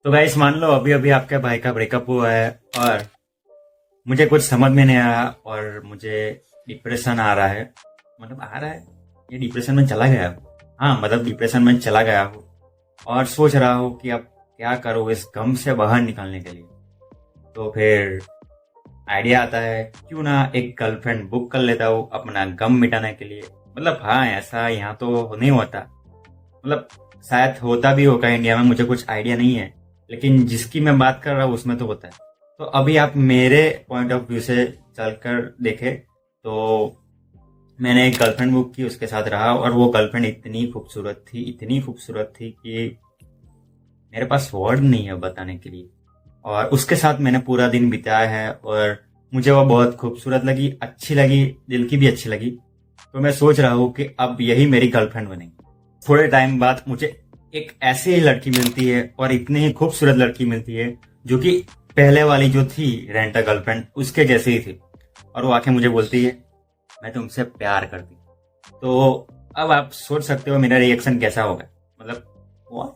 तो गाइस मान लो अभी अभी आपके भाई का ब्रेकअप हुआ है और मुझे कुछ समझ में नहीं आ रहा और मुझे डिप्रेशन आ रहा है। मतलब आ रहा है, ये डिप्रेशन में चला गया हूँ। हाँ मतलब डिप्रेशन में चला गया हूँ और सोच रहा हूँ कि अब क्या करूँ इस गम से बाहर निकलने के लिए। तो फिर आइडिया आता है क्यों ना एक गर्लफ्रेंड बुक कर लेता हूँ अपना गम मिटाने के लिए। मतलब हाँ, ऐसा यहाँ तो नहीं होता। मतलब शायद होता भी होगा इंडिया में, मुझे कुछ आइडिया नहीं है, लेकिन जिसकी मैं बात कर रहा हूँ उसमें तो होता है। तो अभी आप मेरे पॉइंट ऑफ व्यू से चलकर देखें तो मैंने एक गर्लफ्रेंड बुक की, उसके साथ रहा और वो गर्लफ्रेंड इतनी खूबसूरत थी कि मेरे पास वर्ड नहीं है बताने के लिए। और उसके साथ मैंने पूरा दिन बिताया है और मुझे वो बहुत खूबसूरत लगी, अच्छी लगी, दिल की भी अच्छी लगी। तो मैं सोच रहा हूँ कि अब यही मेरी गर्लफ्रेंड बनेगी। थोड़े टाइम बाद मुझे एक ऐसी ही लड़की मिलती है और इतनी ही खूबसूरत लड़की मिलती है जो कि पहले वाली जो थी रेंटा गर्लफ्रेंड उसके जैसी ही थी। और वो आके मुझे बोलती है मैं तुमसे प्यार करती हूँ। तो अब आप सोच सकते हो मेरा रिएक्शन कैसा होगा। मतलब व्हाट,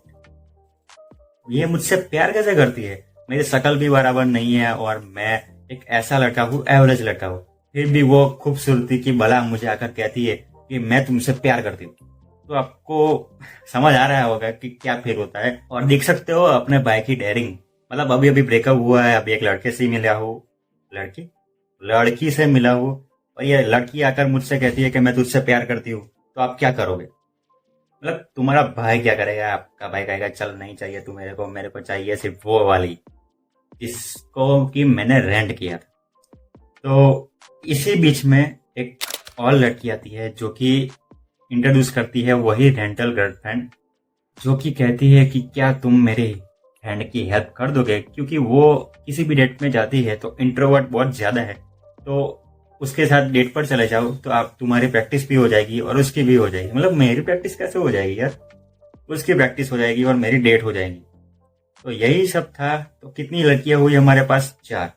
ये मुझसे प्यार कैसे करती है? मेरी शक्ल भी बराबर नहीं है और मैं एक ऐसा लड़का हूँ, एवरेज लड़का हूँ, फिर भी वो खूबसूरती की भला मुझे आकर कहती है कि मैं तुमसे प्यार करती हूँ। तो आपको समझ आ रहा होगा कि क्या फील होता है। और देख सकते हो अपने भाई की डेयरिंग। मतलब अभी अभी ब्रेकअप हुआ है, अभी एक लड़के से मिला हूँ, लड़की लड़की से मिला हूँ, और ये लड़की आकर मुझसे कहती है कि मैं तुझसे प्यार करती हूँ। तो आप क्या करोगे? मतलब तुम्हारा भाई क्या करेगा? आपका भाई कहेगा चल नहीं चाहिए तू मेरे को चाहिए सिर्फ वो वाली जिसको कि मैंने रेंट किया था। तो इसी बीच में एक और लड़की आती है जो कि इंट्रोड्यूस करती है वही रेंटल गर्लफ्रेंड, जो कि कहती है कि क्या तुम मेरे फ्रेंड की हेल्प कर दोगे, क्योंकि वो किसी भी डेट में जाती है तो इंट्रोवर्ट बहुत ज्यादा है। तो उसके साथ डेट पर चले जाओ तो आप तुम्हारी प्रैक्टिस भी हो जाएगी और उसकी भी हो जाएगी। मतलब मेरी प्रैक्टिस कैसे हो जाएगी यार? उसकी प्रैक्टिस हो जाएगी और मेरी डेट हो जाएगी। तो यही सब था। तो कितनी लड़कियां हुई हमारे पास? चार।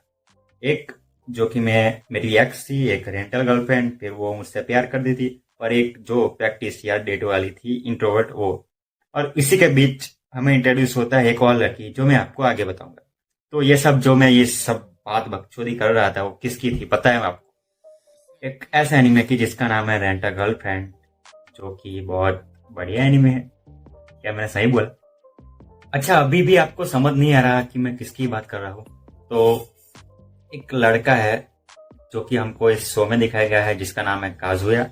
एक जो कि मैं मेरी एक्स थी, एक रेंटल गर्लफ्रेंड, फिर वो मुझसे प्यार कर दी थी, और एक जो प्रैक्टिस या डेट वाली थी इंट्रोवर्ट वो। और इसी के बीच हमें इंट्रोड्यूस होता है एक और लड़की जो मैं आपको आगे बताऊंगा। तो ये सब बात बकचोदी कर रहा था वो किसकी थी पता है आपको? एक ऐसा एनिमे की जिसका नाम है रेंटल गर्लफ्रेंड, जो कि बहुत बढ़िया एनिमे है। क्या मैंने सही बोला? अच्छा, अभी भी आपको समझ नहीं आ रहा कि मैं किसकी बात कर रहा हूँ? तो एक लड़का है जो कि हमको इस शो में दिखाया गया है जिसका नाम है काजुया।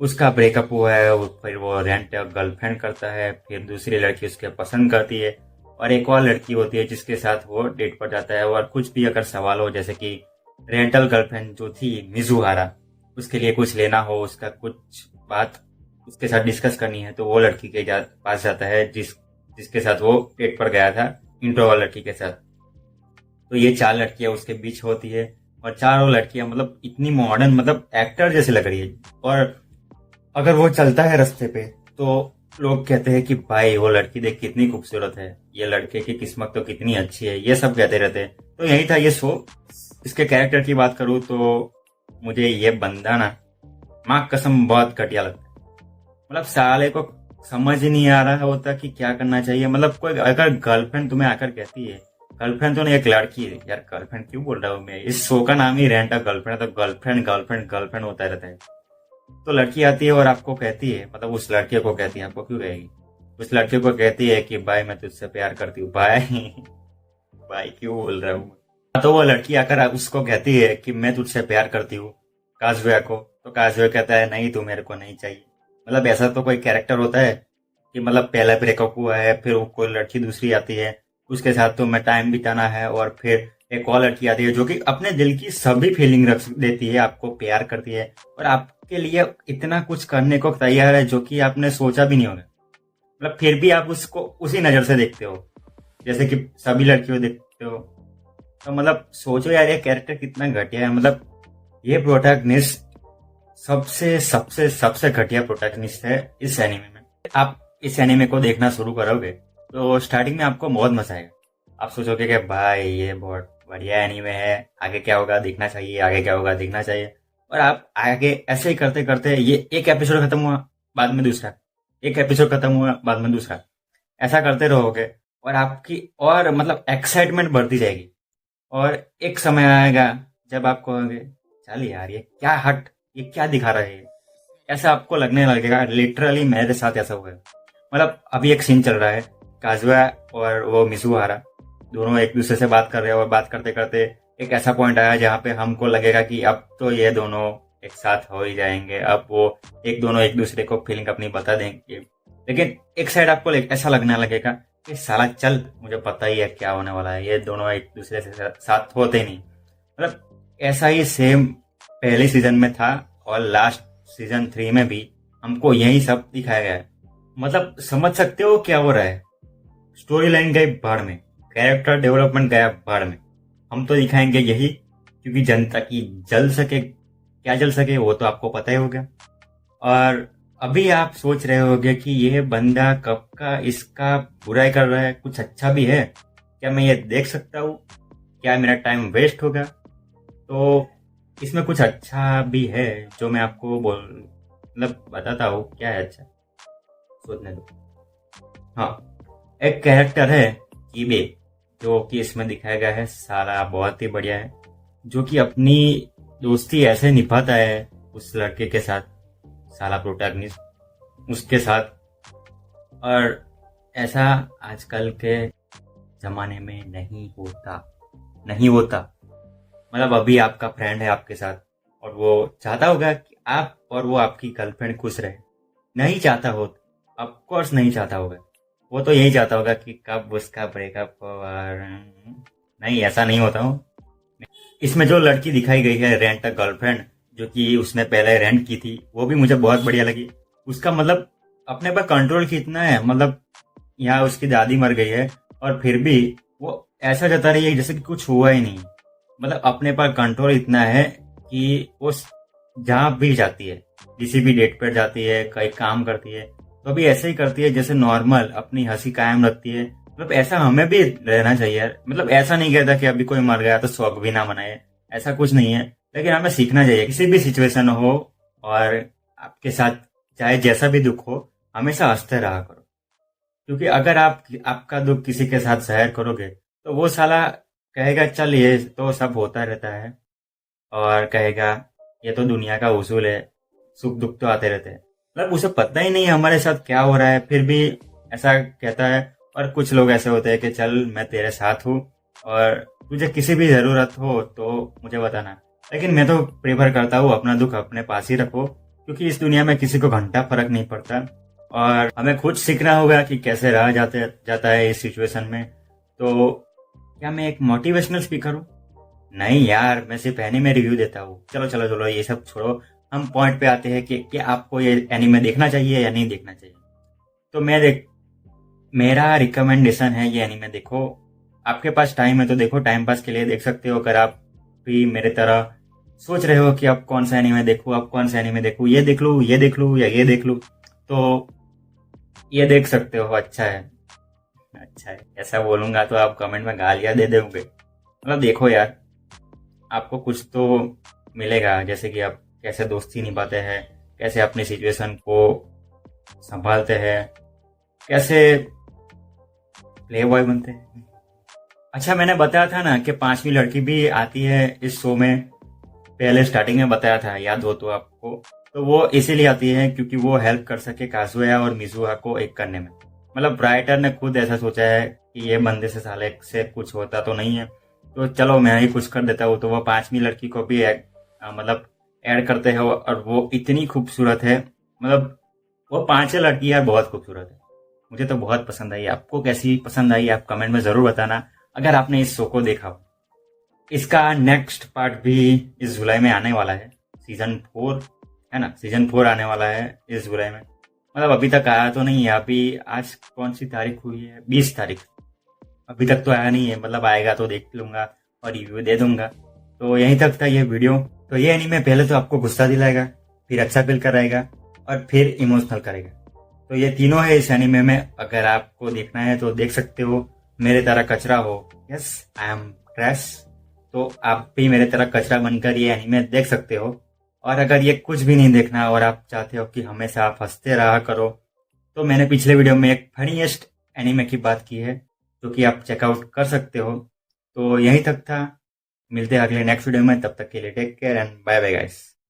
उसका ब्रेकअप हुआ है, फिर वो रेंट गर्लफ्रेंड करता है, फिर दूसरी लड़की उसके पसंद करती है, और एक और लड़की होती है जिसके साथ वो डेट पर जाता है। और कुछ भी अगर सवाल हो, जैसे कि रेंटल गर्लफ्रेंड जो थी मिजुहारा, उसके लिए कुछ लेना हो, उसका कुछ बात उसके साथ डिस्कस करनी है, तो वो लड़की के पास जाता है जिसके साथ वो डेट पर गया था, इंट्रोवर्ट लड़की के साथ। तो ये चार लड़कियां उसके बीच होती है, और चारों लड़कियां मतलब इतनी मॉडर्न, मतलब एक्टर जैसी लग रही है। और अगर वो चलता है रास्ते पे तो लोग कहते हैं कि भाई वो लड़की देख कितनी खूबसूरत है, ये लड़के की किस्मत तो कितनी अच्छी है, ये सब कहते रहते हैं। तो यही था ये शो। इसके कैरेक्टर की बात करूँ तो मुझे ये बंदा ना, माँ कसम, बहुत घटिया लगता है। मतलब साले को समझ ही नहीं आ रहा होता कि क्या करना चाहिए। मतलब कोई अगर गर्लफ्रेंड तुम्हें आकर कहती है, गर्लफ्रेंड तो नहीं एक लड़की है यार, गर्लफ्रेंड क्यों बोल रहा हूँ मैं, इस शो का नाम ही रेंट अ गर्लफ्रेंड है, तो गर्लफ्रेंड गर्लफ्रेंड गर्लफ्रेंड होता रहता है। तो लड़की आती है और आपको कहती है, मतलब उस लड़के को कहती है, आपको क्यों कहेगी, उस लड़के को कहती है कि भाई मैं तुझसे प्यार करती हूँ। भाई भाई क्यों बोल रहा हूँ? तो वो लड़की आकर उसको कहती है कि मैं तुझसे प्यार करती हूँ, काजवे को। तो काजवे कहता है नहीं, तू मेरे को नहीं चाहिए। मतलब ऐसा तो कोई कैरेक्टर होता है कि मतलब पहला ब्रेकअप हुआ है, फिर वो कोई लड़की दूसरी आती है, उसके साथ तो मैं टाइम बिताना है, और फिर एक और लड़की आती है जो कि अपने दिल की सभी फीलिंग रख देती है, आपको प्यार करती है और आपके लिए इतना कुछ करने को तैयार है जो कि आपने सोचा भी नहीं होगा। मतलब फिर भी आप उसको उसी नजर से देखते हो जैसे कि सभी लड़कियों देखते हो। तो मतलब सोचो यार, ये कैरेक्टर कितना घटिया है। मतलब ये प्रोटैगनिस्ट सबसे सबसे सबसे घटिया प्रोटैगनिस्ट है इस एनिमे में। आप इस एनिमे को देखना शुरू करोगे तो स्टार्टिंग में आपको बहुत मजा आएगा। आप सोचोगे कि भाई ये बहुत बढ़िया एनिमे है, आगे क्या होगा देखना चाहिए, आगे क्या होगा देखना चाहिए। और आप आगे ऐसे ही करते करते, ये एक एपिसोड खत्म हुआ बाद में दूसरा, एक एपिसोड खत्म हुआ बाद में दूसरा, ऐसा करते रहोगे और आपकी और मतलब एक्साइटमेंट बढ़ती जाएगी। और एक समय आएगा जब आप कहोगे चल यार ये क्या हट, ये क्या दिखा रहा है ये, ऐसा आपको लगने लगेगा। लिटरली मेरे साथ ऐसा हुआ है। मतलब अभी एक सीन चल रहा है, काजुआ और वो मिजुहारा दोनों एक दूसरे से बात कर रहे हैं, और बात करते करते एक ऐसा पॉइंट आया जहाँ पे हमको लगेगा कि अब तो ये दोनों एक साथ हो ही जाएंगे, अब वो दोनों एक दूसरे को फीलिंग अपनी बता देंगे। लेकिन एक साइड आपको ऐसा लगने लगेगा कि साला चल मुझे पता ही है क्या होने वाला है, ये दोनों एक दूसरे से साथ होते ही नहीं। मतलब ऐसा ही सेम पहले सीजन में था, और लास्ट सीजन 3 में भी हमको यही सब दिखाया गया है। मतलब समझ सकते हो क्या हो रहा है। स्टोरी लाइन गई भाड़ में, कैरेक्टर डेवलपमेंट गया भाड़ में। हम तो दिखाएंगे यही, क्योंकि जनता की जल सके क्या जल सके वो तो आपको पता ही होगा। और अभी आप सोच रहे होगे कि ये बंदा कब का इसका बुराई कर रहा है, कुछ अच्छा भी है क्या, मैं ये देख सकता हूँ, क्या मेरा टाइम वेस्ट होगा। तो इसमें कुछ अच्छा भी है जो मैं आपको मतलब बताता हूँ क्या है अच्छा, सोचने दो। हाँ, एक कैरेक्टर है कीबे, जो कि इसमें दिखाया गया है, साला बहुत ही बढ़िया है, जो कि अपनी दोस्ती ऐसे निभाता है उस लड़के के साथ, साला प्रोटैगनिस्ट उसके साथ। और ऐसा आजकल के जमाने में नहीं होता। मतलब अभी आपका फ्रेंड है आपके साथ, और वो चाहता होगा कि आप और वो आपकी गर्लफ्रेंड खुश रहे, नहीं चाहता हो, ऑफ कोर्स नहीं चाहता होगा। वो तो यही चाहता होगा कि कब उसका ब्रेकअप हो। और नहीं, ऐसा नहीं होता हूँ। इसमें जो लड़की दिखाई गई है रेंट अ गर्लफ्रेंड, जो कि उसने पहले रेंट की थी, वो भी मुझे बहुत बढ़िया लगी। उसका मतलब अपने पर कंट्रोल कितना है। मतलब यहाँ उसकी दादी मर गई है और फिर भी वो ऐसा जता रही है जैसे कि कुछ हुआ ही नहीं। मतलब अपने पर कंट्रोल इतना है कि वो जहाँ भी जाती है, किसी भी डेट पर जाती है, कहीं काम करती है, तो अभी ऐसे ही करती है जैसे नॉर्मल अपनी हंसी कायम रखती है। मतलब ऐसा हमें भी रहना चाहिए यार। मतलब ऐसा नहीं कहता कि अभी कोई मर गया तो शोक भी ना मनाए, ऐसा कुछ नहीं है। लेकिन हमें सीखना चाहिए, किसी भी सिचुएशन हो और आपके साथ चाहे जैसा भी दुख हो, हमेशा हंसते रहा करो। क्योंकि अगर आपका दुख किसी के साथ शेयर करोगे तो वो साला कहेगा चल ये तो सब होता रहता है, और कहेगा ये तो दुनिया का उसूल है, सुख दुख तो आते रहते हैं। मतलब उसे पता ही नहीं है हमारे साथ क्या हो रहा है, फिर भी ऐसा कहता है। और कुछ लोग ऐसे होते हैं कि चल मैं तेरे साथ हूँ, और तुझे किसी भी जरूरत हो तो मुझे बताना। लेकिन मैं तो प्रेफर करता हूँ अपना दुख अपने पास ही रखो, क्योंकि इस दुनिया में किसी को घंटा फर्क नहीं पड़ता। और हमें खुद सीखना होगा कि कैसे रहा जाता है इस सिचुएशन में। तो क्या मैं एक मोटिवेशनल स्पीकर हूँ? नहीं यार, मैं सिर्फ एनीमे रिव्यू देता हूँ। चलो चलो चलो, ये सब छोड़ो, हम पॉइंट पे आते हैं कि आपको ये एनीमे देखना चाहिए या नहीं देखना चाहिए। तो मेरा रिकमेंडेशन है ये एनीमे देखो। आपके पास टाइम है तो देखो, टाइम पास के लिए देख सकते हो। अगर आप भी मेरे तरह सोच रहे हो कि अब कौन सा एनीमे देखूं, अब कौन सा एनीमे देखूं, ये देख लूं, ये देख लूं या ये देख लूं, तो ये देख सकते हो। अच्छा है, अच्छा है। ऐसा बोलूंगा तो आप कमेंट में गालियां दे दोगे। मतलब देखो यार, आपको कुछ तो मिलेगा, जैसे कि आप कैसे दोस्ती निभाते हैं, कैसे अपनी सिचुएशन को संभालते हैं, कैसे प्ले बॉय बनते हैं। अच्छा, मैंने बताया था ना कि 5वीं लड़की भी आती है इस शो में, पहले स्टार्टिंग में बताया था, याद हो तो आपको। तो वो इसीलिए आती है क्योंकि वो हेल्प कर सके काजुया और मिजुहा को एक करने में। मतलब राइटर ने खुद ऐसा सोचा है कि ये बंदे से साले से कुछ होता तो नहीं है, तो चलो मैं ही कुछ कर देता हूँ। तो वो 5वीं लड़की को भी मतलब ऐड करते हैं, और वो इतनी खूबसूरत है। मतलब वो 5 लड़की यार बहुत खूबसूरत है। मुझे तो बहुत पसंद आई। आपको कैसी पसंद आई आप कमेंट में जरूर बताना, अगर आपने इस शो को देखा हो। इसका नेक्स्ट पार्ट भी इस जुलाई में आने वाला है, सीजन 4 है ना, सीजन 4 आने वाला है इस जुलाई में। मतलब अभी तक आया तो नहीं है। अभी आज कौन सी तारीख हुई है, 20 तारीख। अभी तक तो आया नहीं है। मतलब आएगा तो देख लूंगा और रिव्यू दे दूंगा। तो यहीं तक था ये वीडियो। तो ये एनीमे पहले तो आपको गुस्सा दिलाएगा, फिर अच्छा फील कराएगा, और फिर इमोशनल करेगा। तो ये तीनों है इस एनीमे में। अगर आपको देखना है तो देख सकते हो। मेरे तरह कचरा हो, यस आई एम ट्रैश, तो आप भी मेरे तरह कचरा बनकर ये एनीमे देख सकते हो। और अगर ये कुछ भी नहीं देखना और आप चाहते हो कि हमेशा आप हंसते रहा करो, तो मैंने पिछले वीडियो में एक फनीएस्ट एनीमे की बात की है, जो कि आप चेकआउट कर सकते हो। तो यहीं तक था, मिलते हैं अगले नेक्स्ट वीडियो में, तब तक के लिए take care and bye bye guys.